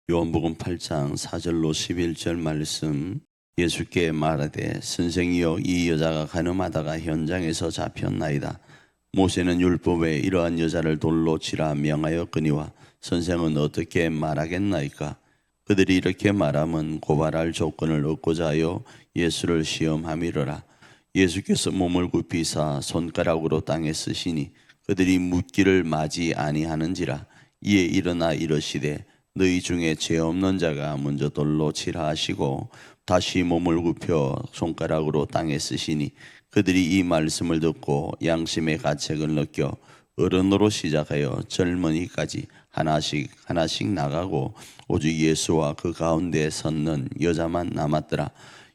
요한복음 8장 4절로 11절 말씀. 예수께 말하되 선생이여 이 여자가 간음하다가 현장에서 잡혔나이다. 모세는 율법에 이러한 여자를 돌로 치라 명하였거니와 선생은 어떻게 말하겠나이까? 그들이 이렇게 말하면 고발할 조건을 얻고자 하여 예수를 시험함이로라. 예수께서 몸을 굽히사 손가락으로 땅에 쓰시니 그들이 묻기를 마지 아니하는지라. 이에 일어나 이르시되 너희 중에 죄 없는 자가 먼저 돌로 치라 하시고 다시 몸을 굽혀 손가락으로 땅에 쓰시니 그들이 이 말씀을 듣고 양심의 가책을 느껴 어른으로 시작하여 젊은이까지 하나씩 나가고 오직 예수와 그 가운데 섰는 여자만 남았더라.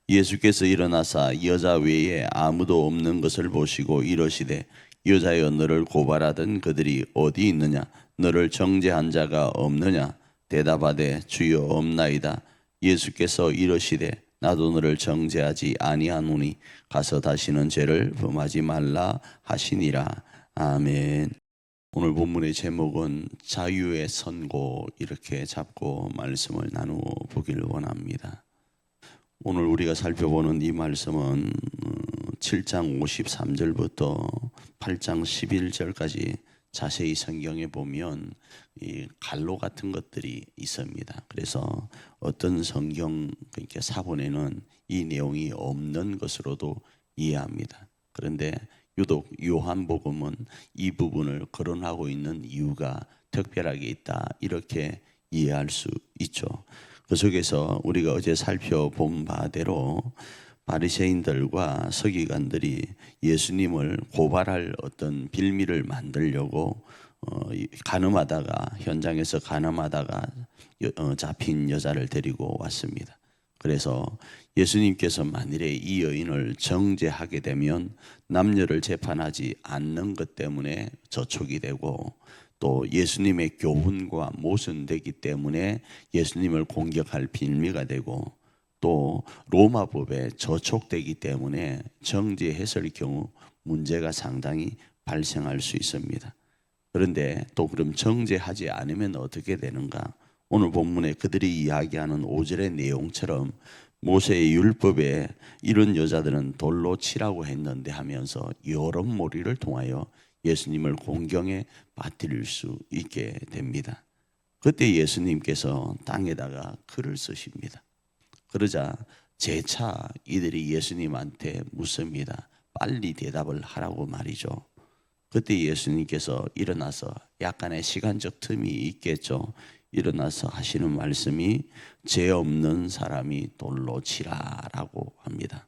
예수께서 일어나사 여자 외에 아무도 없는 것을 보시고 이르시되 여자여 너를 고발하던 그들이 어디 있느냐? 너를 정죄한 자가 없느냐? 대답하되 주여 없나이다. 예수께서 이르시되 나도 너를 정죄하지 아니하노니 가서 다시는 죄를 범하지 말라 하시니라. 아멘. 오늘 본문의 제목은 자유의 선고 이렇게 잡고 말씀을 나누어 보기를 원합니다. 오늘 우리가 살펴보는 이 말씀은 7장 53절부터 8장 11절까지 자세히 성경에 보면 이 갈로 같은 것들이 있습니다. 그래서 어떤 성경 그러니까 사본에는 이 내용이 없는 것으로도 이해합니다. 그런데 유독 요한복음은 이 부분을 거론하고 있는 이유가 특별하게 있다 이렇게 이해할 수 있죠. 그 속에서 우리가 어제 살펴본 바대로 바리새인들과 서기관들이 예수님을 고발할 어떤 빌미를 만들려고 현장에서 간음하다가 잡힌 여자를 데리고 왔습니다. 그래서 예수님께서 만일에 이 여인을 정죄하게 되면 남녀를 재판하지 않는 것 때문에 저촉이 되고 또 예수님의 교훈과 모순되기 때문에 예수님을 공격할 빌미가 되고 또 로마법에 저촉되기 때문에 정죄했을 경우 문제가 상당히 발생할 수 있습니다. 그런데 또 그럼 정죄하지 않으면 어떻게 되는가? 오늘 본문에 그들이 이야기하는 5절의 내용처럼 모세의 율법에 이런 여자들은 돌로 치라고 했는데 하면서 여론몰이를 통하여 예수님을 공경에 빠뜨릴 수 있게 됩니다. 그때 예수님께서 땅에다가 글을 쓰십니다. 그러자 재차 이들이 예수님한테 묻습니다. 빨리 대답을 하라고 말이죠. 그때 예수님께서 일어나서 약간의 시간적 틈이 있겠죠. 일어나서 하시는 말씀이 죄 없는 사람이 돌로 치라라고 합니다.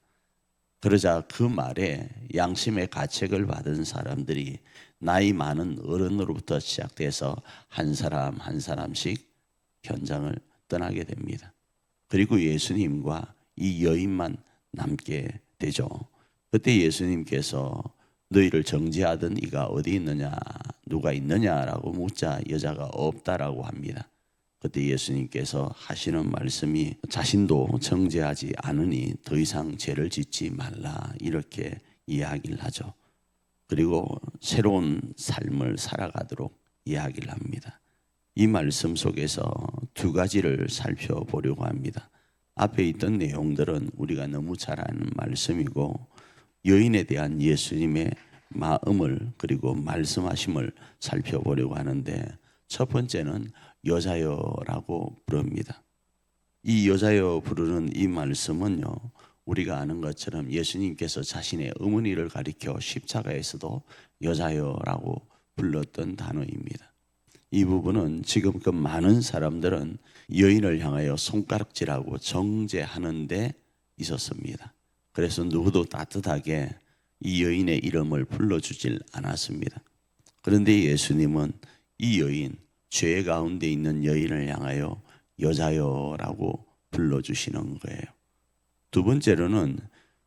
그러자 그 말에 양심의 가책을 받은 사람들이 나이 많은 어른으로부터 시작돼서 한 사람 한 사람씩 현장을 떠나게 됩니다. 그리고 예수님과 이 여인만 남게 되죠. 그때 예수님께서 너희를 정죄하던 이가 어디 있느냐, 누가 있느냐라고 묻자 여자가 없다라고 합니다. 그때 예수님께서 하시는 말씀이 자신도 정죄하지 않으니 더 이상 죄를 짓지 말라 이렇게 이야기를 하죠. 그리고 새로운 삶을 살아가도록 이야기를 합니다. 이 말씀 속에서 두 가지를 살펴보려고 합니다. 앞에 있던 내용들은 우리가 너무 잘 아는 말씀이고 여인에 대한 예수님의 마음을 그리고 말씀하심을 살펴보려고 하는데 첫 번째는 여자여라고 부릅니다. 이 여자여 부르는 이 말씀은요, 우리가 아는 것처럼 예수님께서 자신의 어머니를 가리켜 십자가에서도 여자여라고 불렀던 단어입니다. 이 부분은 지금껏 많은 사람들은 여인을 향하여 손가락질하고 정죄하는 데 있었습니다. 그래서 누구도 따뜻하게 이 여인의 이름을 불러주질 않았습니다. 그런데 예수님은 이 여인, 죄 가운데 있는 여인을 향하여 여자여라고 불러주시는 거예요. 두 번째로는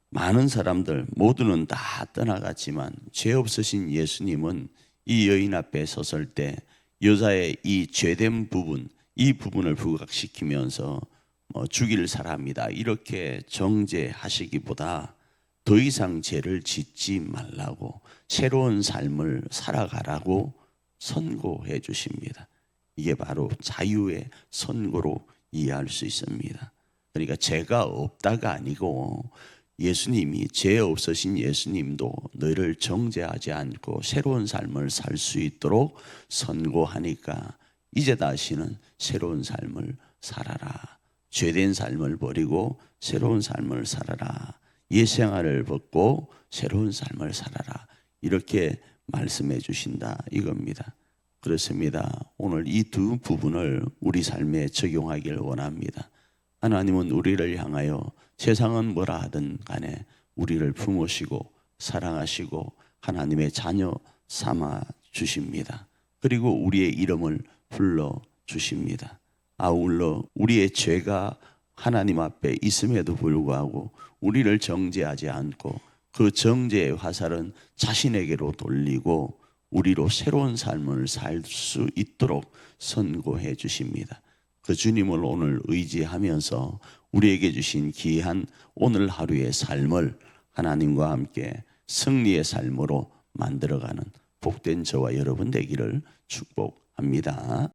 많은 사람들 모두는 다 떠나갔지만 죄 없으신 예수님은 이 여인 앞에 섰을 때 여자의 이 죄된 부분, 이 부분을 부각시키면서 죽일 사람이다 이렇게 정죄하시기보다 더 이상 죄를 짓지 말라고 새로운 삶을 살아가라고 선고해 주십니다. 이게 바로 자유의 선고로 이해할 수 있습니다. 그러니까 죄가 없다가 아니고 예수님이 죄 없으신 예수님도 너희를 정죄하지 않고 새로운 삶을 살 수 있도록 선고하니까 이제 다시는 새로운 삶을 살아라. 죄된 삶을 버리고 새로운 삶을 살아라. 옛 생활을 벗고 새로운 삶을 살아라. 이렇게 말씀해 주신다 이겁니다. 그렇습니다. 오늘 이 두 부분을 우리 삶에 적용하길 원합니다. 하나님은 우리를 향하여 세상은 뭐라 하든 간에 우리를 품으시고 사랑하시고 하나님의 자녀 삼아 주십니다. 그리고 우리의 이름을 불러 주십니다. 아울러 우리의 죄가 하나님 앞에 있음에도 불구하고 우리를 정죄하지 않고 그 정죄의 화살은 자신에게로 돌리고 우리로 새로운 삶을 살 수 있도록 선고해 주십니다. 그 주님을 오늘 의지하면서 우리에게 주신 귀한 오늘 하루의 삶을 하나님과 함께 승리의 삶으로 만들어가는 복된 저와 여러분 되기를 축복합니다.